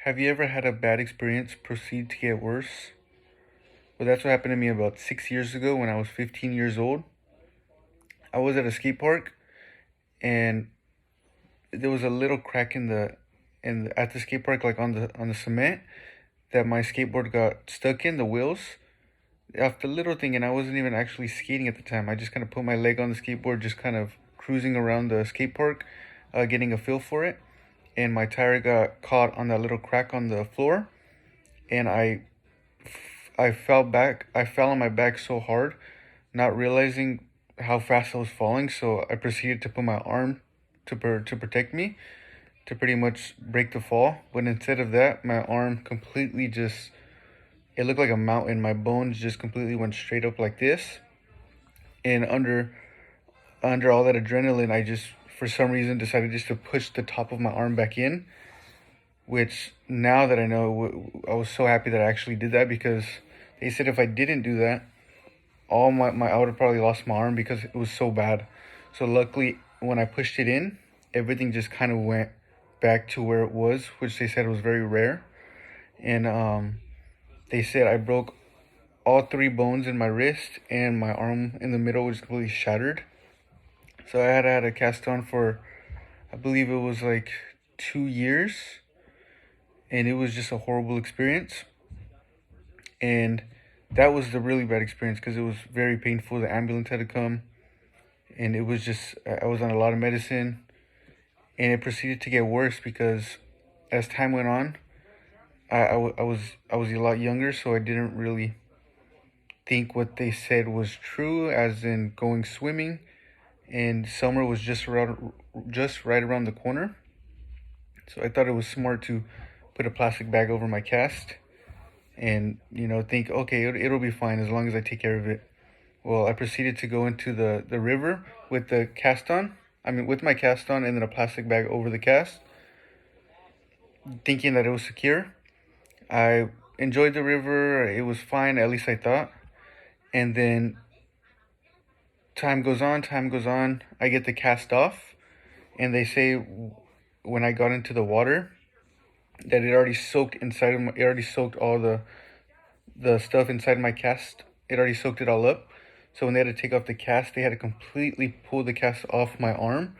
Have you ever had a bad experience proceed to get worse? Well, that's what happened to me about 6 years ago when I was 15 years old. I was at a skate park and there was a little crack at the skate park, like on the cement, that my skateboard got stuck in the wheels. After little thing, and I wasn't even actually skating at the time. I just kind of put my leg on the skateboard, just kind of cruising around the skate park, getting a feel for it. And my tire got caught on that little crack on the floor, and I fell back. I fell on my back so hard, not realizing how fast I was falling. So I proceeded to put my arm to protect me, to pretty much break the fall. But instead of that, my arm completely just, it looked like a mountain. My bones just completely went straight up like this. And under all that adrenaline, I just for some reason decided just to push the top of my arm back in, which now that I know, I was so happy that I actually did that, because they said if I didn't do that, I would have probably lost my arm because it was so bad. So luckily, when I pushed it in, everything just kind of went back to where it was, which they said was very rare. And they said I broke all three bones in my wrist, and my arm in the middle was completely shattered. So I had a cast on for, I believe it was like 2 years, and it was just a horrible experience. And that was the really bad experience because it was very painful. The ambulance had to come, and it was just, I was on a lot of medicine, and it proceeded to get worse because as time went on, I was a lot younger, so I didn't really think what they said was true, as in going swimming, and summer was just right around the corner. So I thought it was smart to put a plastic bag over my cast, and think, okay, it'll be fine as long as I take care of it. Well, I proceeded to go into the river with the cast on. I mean, with my cast on and then a plastic bag over the cast, thinking that it was secure. I enjoyed the river. It was fine, at least I thought. And then time goes on. I get the cast off, and they say when I got into the water that it already soaked it already soaked all the stuff inside my cast. It already soaked it all up. So when they had to take off the cast, they had to completely pull the cast off my arm,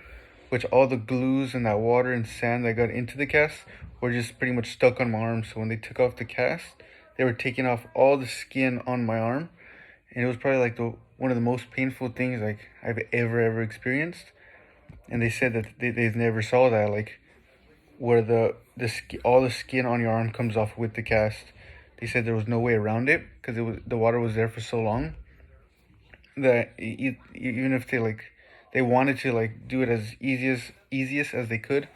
which all the glues and that water and sand that got into the cast were just pretty much stuck on my arm. So when they took off the cast, they were taking off all the skin on my arm, and it was probably like the one of the most painful things like I've ever experienced. And they said that they never saw that, like where all the skin on your arm comes off with the cast. They said there was no way around it because the water was there for so long that even if they wanted to like do it as easiest as they could,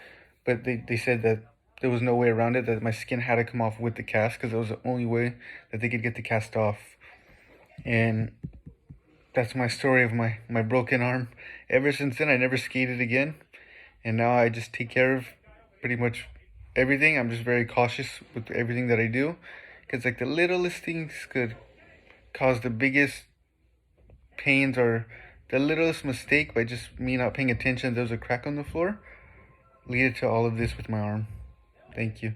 but they said that there was no way around it, that my skin had to come off with the cast because it was the only way that they could get the cast off. And that's my story of my broken arm. Ever since then, I never skated again, and now I just take care of pretty much everything. I'm just very cautious with everything that I do, because like the littlest things could cause the biggest pains, or the littlest mistake by just me not paying attention. There was a crack on the floor, leaded to all of this with my arm. Thank you.